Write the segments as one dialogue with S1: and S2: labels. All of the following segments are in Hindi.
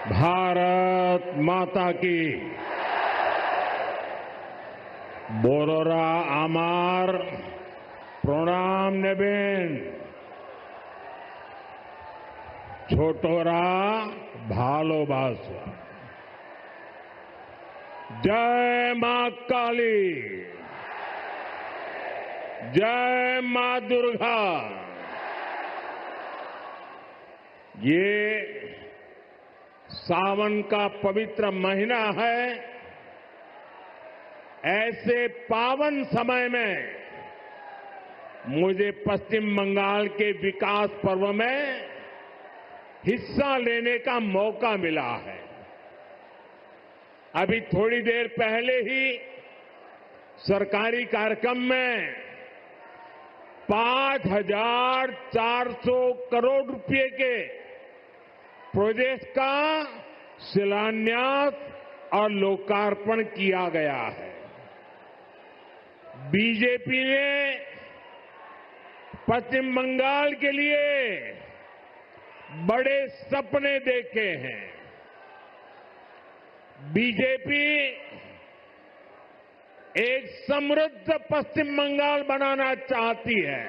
S1: भारत माता की बोरोरा आमार प्रणाम नेबेन छोटोरा भालोबासा जय मां काली जय मां दुर्गा। ये सावन का पवित्र महीना है। ऐसे पावन समय में मुझे पश्चिम बंगाल के विकास पर्व में हिस्सा लेने का मौका मिला है। अभी थोड़ी देर पहले ही सरकारी कार्यक्रम में 5,400 करोड़ रुपए के प्रोजेक्ट का शिलान्यास और लोकार्पण किया गया है। बीजेपी ने पश्चिम बंगाल के लिए बड़े सपने देखे हैं। बीजेपी एक समृद्ध पश्चिम बंगाल बनाना चाहती है।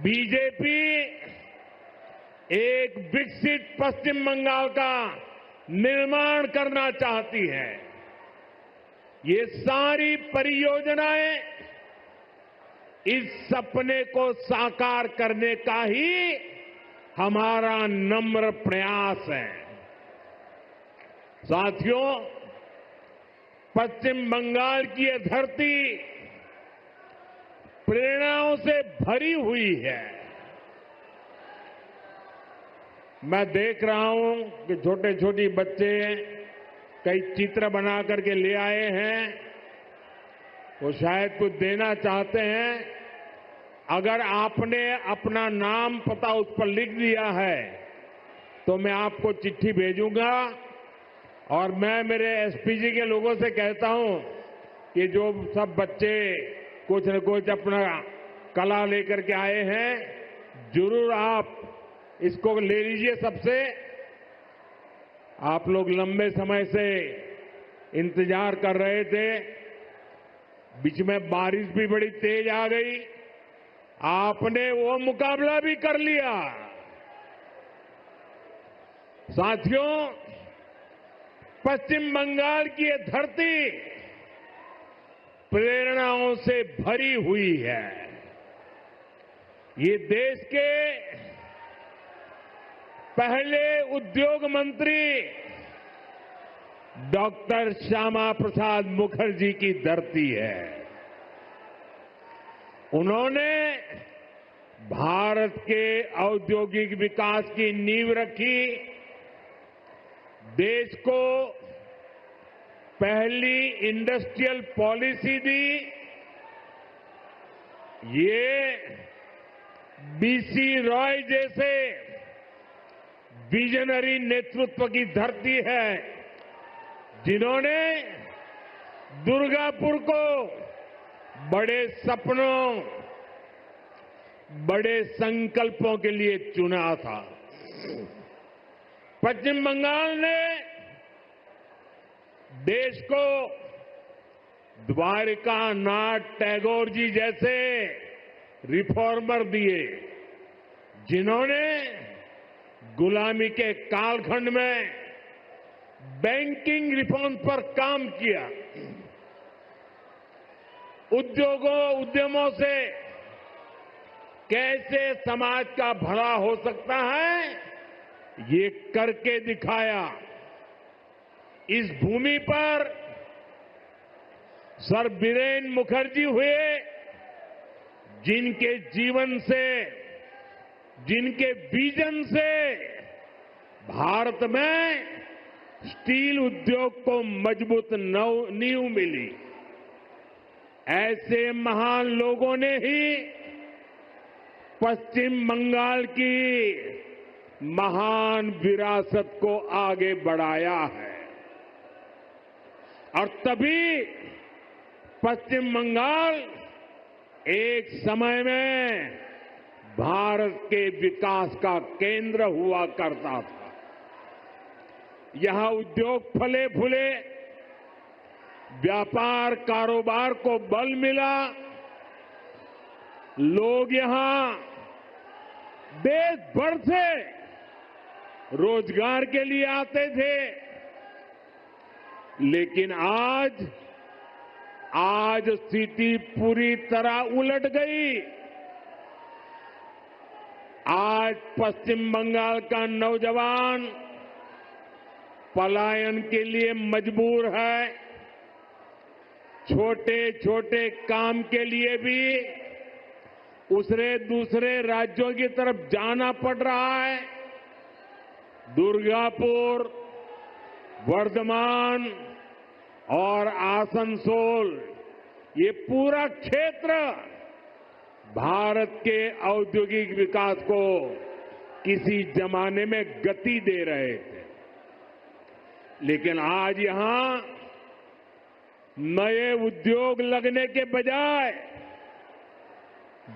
S1: बीजेपी एक विकसित पश्चिम बंगाल का निर्माण करना चाहती है। ये सारी परियोजनाएं इस सपने को साकार करने का ही हमारा नम्र प्रयास है। साथियों, पश्चिम बंगाल की ये धरती प्रेरणाओं से भरी हुई है। मैं देख रहा हूं कि छोटे छोटे बच्चे कई चित्र बना करके ले आए हैं। वो शायद कुछ देना चाहते हैं। अगर आपने अपना नाम पता उस पर लिख दिया है तो मैं आपको चिट्ठी भेजूंगा और मैं मेरे एसपीजी के लोगों से कहता हूं कि जो सब बच्चे कुछ न कुछ अपना कला लेकर के आए हैं, जरूर आप इसको ले लीजिए सबसे। आप लोग लंबे समय से इंतजार कर रहे थे। बीच में बारिश भी बड़ी तेज आ गई। आपने वो मुकाबला भी कर लिया। साथियों, पश्चिम बंगाल की ये धरती प्रेरणाओं से भरी हुई है। ये देश के पहले उद्योग मंत्री डॉक्टर श्यामा प्रसाद मुखर्जी की धरती है। उन्होंने भारत के औद्योगिक विकास की नींव रखी। देश को पहली इंडस्ट्रियल पॉलिसी दी। ये बीसी रॉय जैसे विजनरी नेतृत्व की धरती है, जिन्होंने दुर्गापुर को बड़े सपनों, बड़े संकल्पों के लिए चुना था। पश्चिम बंगाल ने देश को द्वारिका नाथ टैगोर जी जैसे रिफॉर्मर दिए, जिन्होंने गुलामी के कालखंड में बैंकिंग रिफॉर्म पर काम किया। उद्यमों से कैसे समाज का भला हो सकता है, ये करके दिखाया। इस भूमि पर सर बीरेन मुखर्जी हुए, जिनके जीवन से, जिनके विजन से भारत में स्टील उद्योग को मजबूत नींव मिली। ऐसे महान लोगों ने ही पश्चिम बंगाल की महान विरासत को आगे बढ़ाया है। और तभी पश्चिम बंगाल एक समय में भारत के विकास का केंद्र हुआ करता था। यहां उद्योग फले फूले, व्यापार कारोबार को बल मिला, लोग यहां देश भर से रोजगार के लिए आते थे। लेकिन आज स्थिति पूरी तरह उलट गई। आज पश्चिम बंगाल का नौजवान पलायन के लिए मजबूर है। छोटे छोटे काम के लिए भी दूसरे राज्यों की तरफ जाना पड़ रहा है। दुर्गापुर, वर्धमान और आसनसोल, ये पूरा क्षेत्र भारत के औद्योगिक विकास को किसी जमाने में गति दे रहे थे। लेकिन आज यहां नए उद्योग लगने के बजाय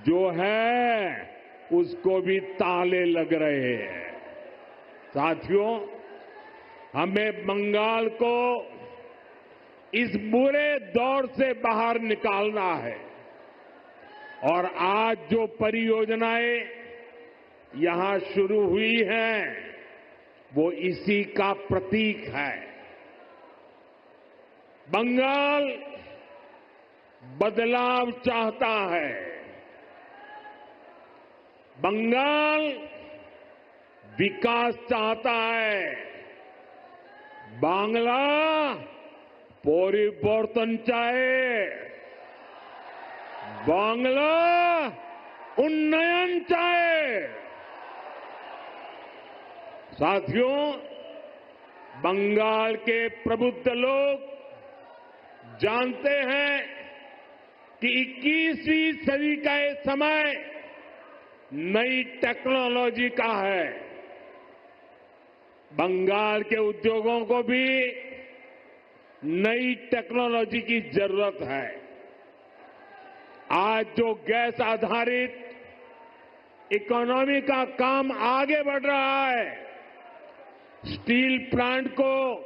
S1: जो है उसको भी ताले लग रहे हैं। साथियों, हमें बंगाल को इस बुरे दौर से बाहर निकालना है और आज जो परियोजनाएं यहां शुरू हुई हैं वो इसी का प्रतीक है। बंगाल बदलाव चाहता है। बंगाल विकास चाहता है। बांग्ला परिवर्तन चाहे। बांग्ला उन्नयन चाहे। साथियों, बंगाल के प्रबुद्ध लोग जानते हैं कि 21वीं सदी का ये समय नई टेक्नोलॉजी का है। बंगाल के उद्योगों को भी नई टेक्नोलॉजी की जरूरत है। आज जो गैस आधारित इकोनॉमी का काम आगे बढ़ रहा है, स्टील प्लांट को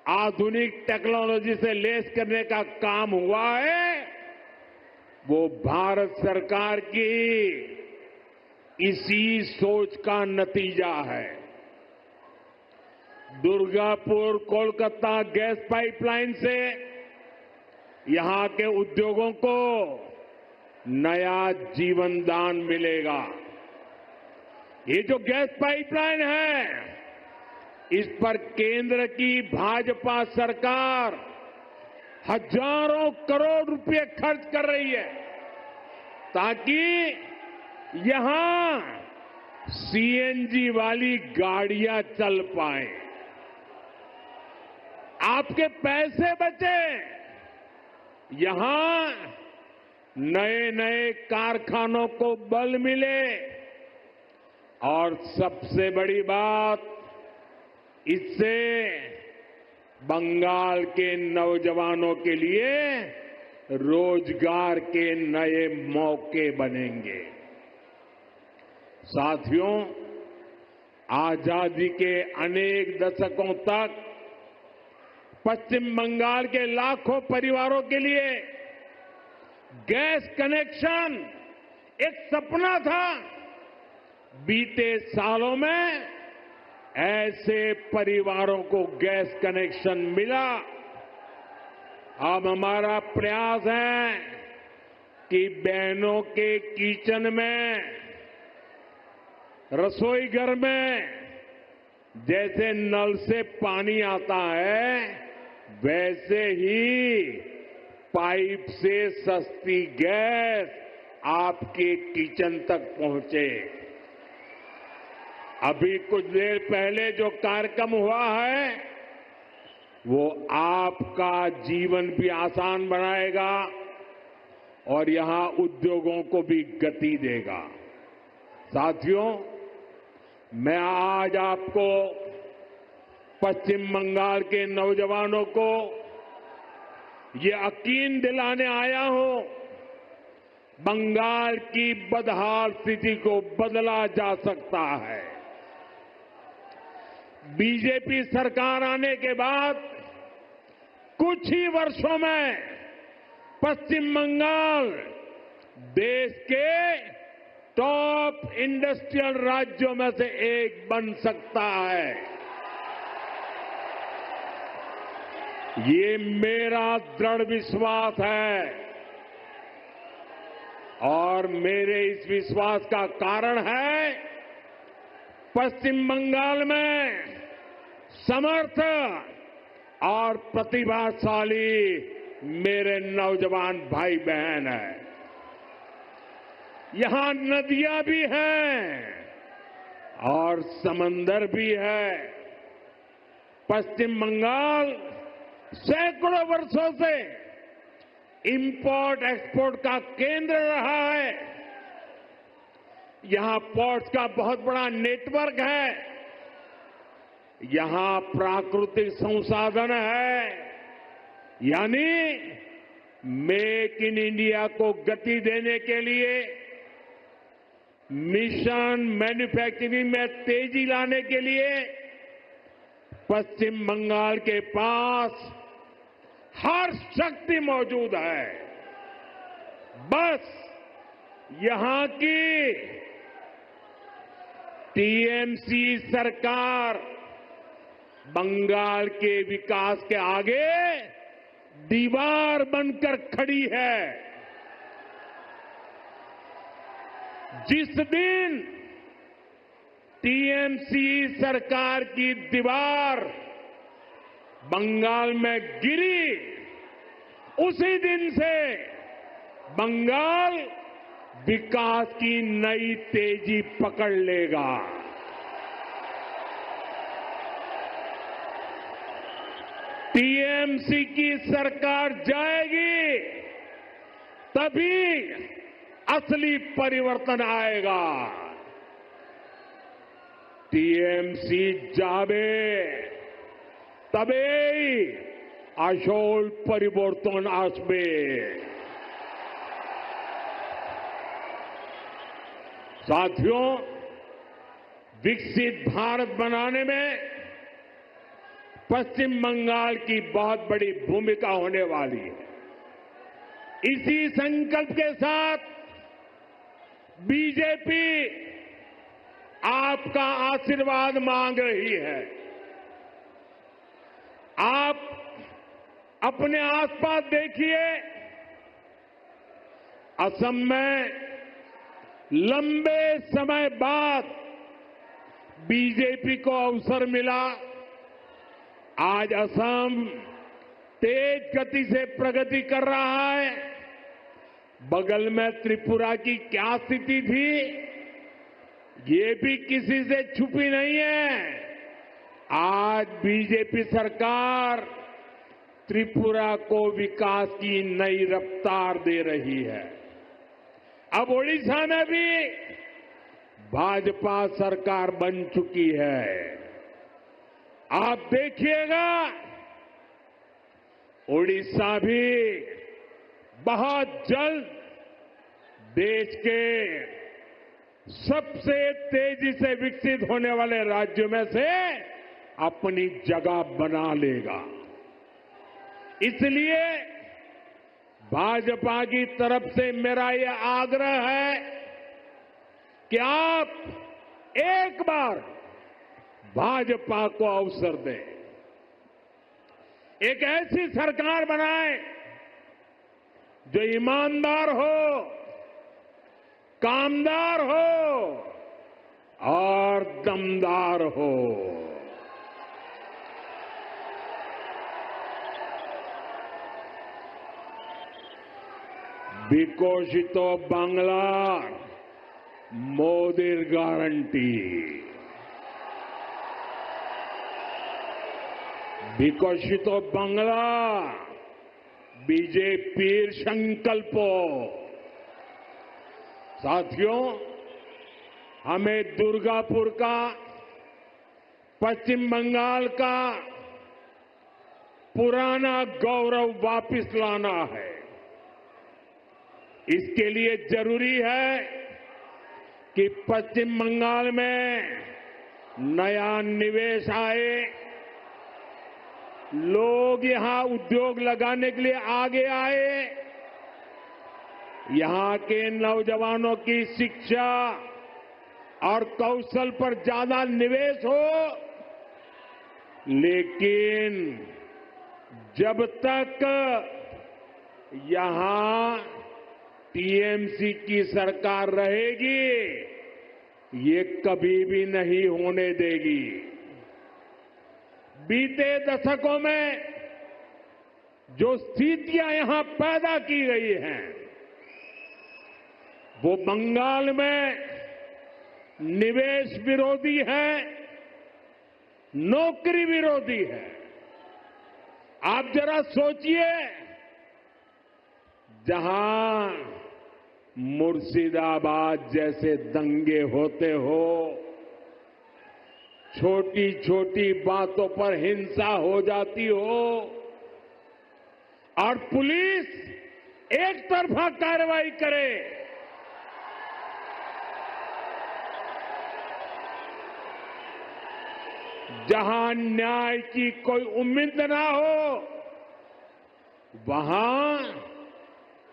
S1: आधुनिक टेक्नोलॉजी से लेस करने का काम हुआ है, वो भारत सरकार की इसी सोच का नतीजा है। दुर्गापुर कोलकाता गैस पाइपलाइन से यहां के उद्योगों को नया जीवन दान मिलेगा। ये जो गैस पाइपलाइन है, इस पर केंद्र की भाजपा सरकार हजारों करोड़ रुपए खर्च कर रही है ताकि यहां सीएनजी वाली गाड़ियां चल पाए, आपके पैसे बचे, यहां नए नए कारखानों को बल मिले और सबसे बड़ी बात, इससे बंगाल के नौजवानों के लिए रोजगार के नए मौके बनेंगे। साथियों, आजादी के अनेक दशकों तक पश्चिम बंगाल के लाखों परिवारों के लिए गैस कनेक्शन एक सपना था। बीते सालों में ऐसे परिवारों को गैस कनेक्शन मिला। अब हमारा प्रयास है कि बहनों के किचन में, रसोई घर में जैसे नल से पानी आता है, वैसे ही पाइप से सस्ती गैस आपके किचन तक पहुंचे। अभी कुछ देर पहले जो कार्यक्रम हुआ है वो आपका जीवन भी आसान बनाएगा और यहां उद्योगों को भी गति देगा। साथियों, मैं आज आपको पश्चिम बंगाल के नौजवानों को ये यकीन दिलाने आया हूं, बंगाल की बदहाल स्थिति को बदला जा सकता है। बीजेपी सरकार आने के बाद कुछ ही वर्षों में पश्चिम बंगाल देश के टॉप इंडस्ट्रियल राज्यों में से एक बन सकता है। ये मेरा दृढ़ विश्वास है और मेरे इस विश्वास का कारण है पश्चिम बंगाल में समर्थ और प्रतिभाशाली मेरे नौजवान भाई बहन हैं। यहां नदियां भी हैं और समंदर भी है। पश्चिम बंगाल सैकड़ों वर्षों से इंपोर्ट एक्सपोर्ट का केंद्र रहा है। यहां पोर्ट्स का बहुत बड़ा नेटवर्क है। यहां प्राकृतिक संसाधन है, यानी मेक इन इंडिया को गति देने के लिए, मिशन मैन्युफैक्चरिंग में तेजी लाने के लिए पश्चिम बंगाल के पास हर शक्ति मौजूद है। बस यहां की टीएमसी सरकार बंगाल के विकास के आगे दीवार बनकर खड़ी है। जिस दिन टीएमसी सरकार की दीवार बंगाल में गिरी, उसी दिन से बंगाल विकास की नई तेजी पकड़ लेगा। टीएमसी की सरकार जाएगी तभी असली परिवर्तन आएगा। टीएमसी जावे तबेई আসল परिवर्तन আসবে। साथियों, विकसित भारत बनाने में पश्चिम बंगाल की बहुत बड़ी भूमिका होने वाली है। इसी संकल्प के साथ बीजेपी आपका आशीर्वाद मांग रही है। आप अपने आसपास देखिए, असम में लंबे समय बाद बीजेपी को अवसर मिला। आज असम तेज गति से प्रगति कर रहा है। बगल में त्रिपुरा की क्या स्थिति थी, ये भी किसी से छुपी नहीं है। आज बीजेपी सरकार त्रिपुरा को विकास की नई रफ्तार दे रही है। अब ओडिशा में भी भाजपा सरकार बन चुकी है। आप देखिएगा, ओडिशा भी बहुत जल्द देश के सबसे तेजी से विकसित होने वाले राज्यों में से अपनी जगह बना लेगा। इसलिए भाजपा की तरफ से मेरा यह आग्रह है कि आप एक बार भाजपा को अवसर दें, एक ऐसी सरकार बनाएं जो ईमानदार हो, कामदार हो और दमदार हो। বিকশিত বাংলার মোদির গ্যারান্টি। বিকশিত বাংলা बीजेपी संकल्प। साथियों, हमें दुर्गापुर का, पश्चिम बंगाल का पुराना गौरव वापस लाना है। इसके लिए जरूरी है कि पश्चिम बंगाल में नया निवेश आए, लोग यहां उद्योग लगाने के लिए आगे आए, यहां के नौजवानों की शिक्षा और कौशल पर ज्यादा निवेश हो। लेकिन जब तक यहां टीएमसी की सरकार रहेगी, ये कभी भी नहीं होने देगी। बीते दशकों में जो स्थितियां यहां पैदा की गई हैं, वो बंगाल में निवेश विरोधी है, नौकरी विरोधी है। आप जरा सोचिए, जहां मुर्शिदाबाद जैसे दंगे होते हो, छोटी छोटी बातों पर हिंसा हो जाती हो और पुलिस एक तरफा कार्रवाई करे, जहां न्याय की कोई उम्मीद ना हो, वहां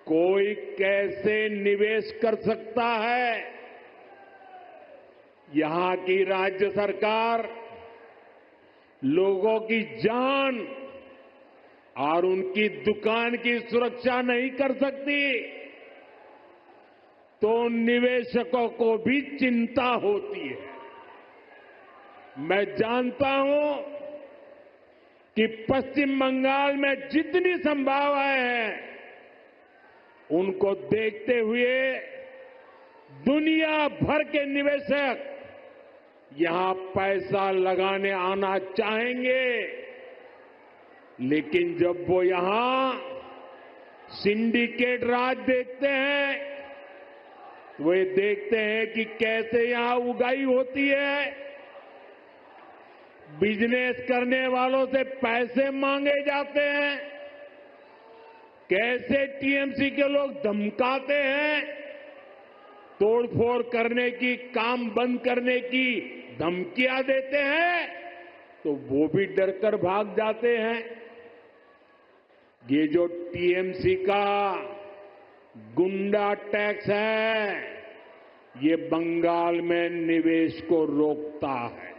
S1: कोई कैसे निवेश कर सकता है? यहां की राज्य सरकार लोगों की जान और उनकी दुकान की सुरक्षा नहीं कर सकती, तो निवेशकों को भी चिंता होती है। मैं जानता हूं कि पश्चिम बंगाल में जितनी संभावनाएं हैं, उनको देखते हुए दुनिया भर के निवेशक यहां पैसा लगाने आना चाहेंगे। लेकिन जब वो यहां सिंडिकेट राज देखते हैं, तो वे देखते हैं कि कैसे यहां उगाही होती है, बिजनेस करने वालों से पैसे मांगे जाते हैं, कैसे टीएमसी के लोग धमकाते हैं, तोड़फोड़ करने की, काम बंद करने की धमकियां देते हैं, तो वो भी डरकर भाग जाते हैं। ये जो टीएमसी का गुंडा टैक्स है, ये बंगाल में निवेश को रोकता है।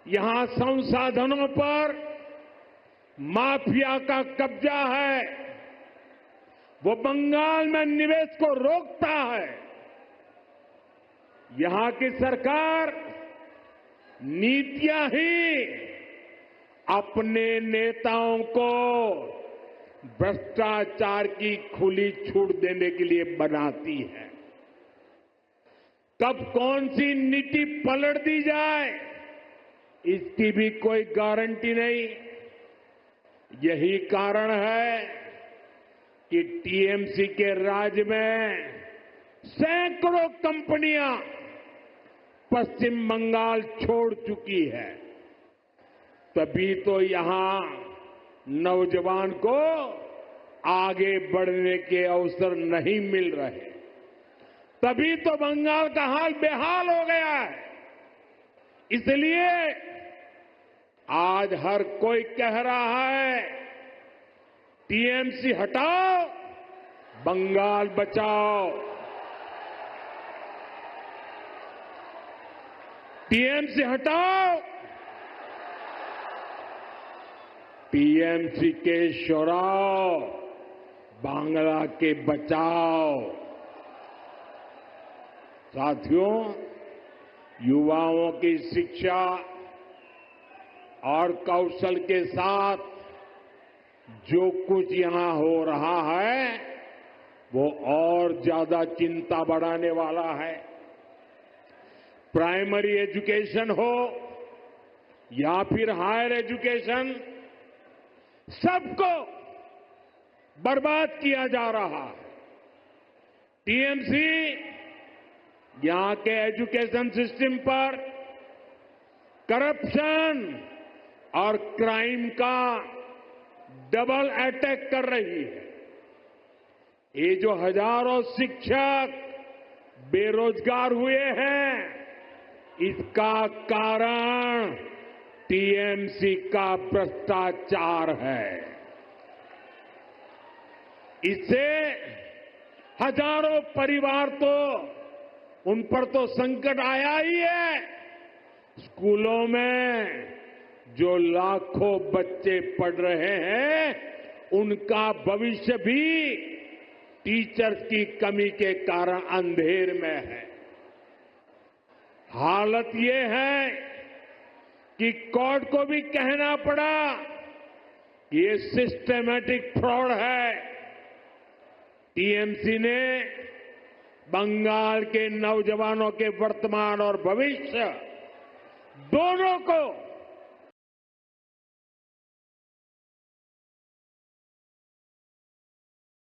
S1: यहां संसाधनों पर माफिया का कब्जा है, वो बंगाल में निवेश को रोकता है। यहां की सरकार नीतियां ही अपने नेताओं को भ्रष्टाचार की खुली छूट देने के लिए बनाती है। कब कौन सी नीति पलट दी जाए, इसकी भी कोई गारंटी नहीं। यही कारण है कि टीएमसी के राज में सैकड़ों कंपनियां पश्चिम बंगाल छोड़ चुकी है। तभी तो यहां नौजवान को आगे बढ़ने के अवसर नहीं मिल रहे, तभी तो बंगाल का हाल बेहाल हो गया है। इसलिए आज हर कोई कह रहा है, टीएमसी हटाओ, बंगाल बचाओ। टीएमसी हटाओ, टीएमसी के शोराव, बांग्ला के बचाओ। साथियों, युवाओं की शिक्षा और कौशल के साथ जो कुछ यहां हो रहा है, वो और ज्यादा चिंता बढ़ाने वाला है। प्राइमरी एजुकेशन हो या फिर हायर एजुकेशन, सबको बर्बाद किया जा रहा है। टीएमसी यहां के एजुकेशन सिस्टम पर करप्शन और क्राइम का डबल अटैक कर रही है। ये जो हजारों शिक्षक बेरोजगार हुए हैं, इसका कारण टीएमसी का भ्रष्टाचार है। इससे हजारों परिवार तो उन पर तो संकट आया ही है। स्कूलों में जो लाखों बच्चे पढ़ रहे हैं उनका भविष्य भी टीचर्स की कमी के कारण अंधेर में है। हालत ये है कि कोर्ट को भी कहना पड़ा कि ये सिस्टमैटिक फ्रॉड है। टीएमसी ने बंगाल के नौजवानों के वर्तमान और भविष्य दोनों को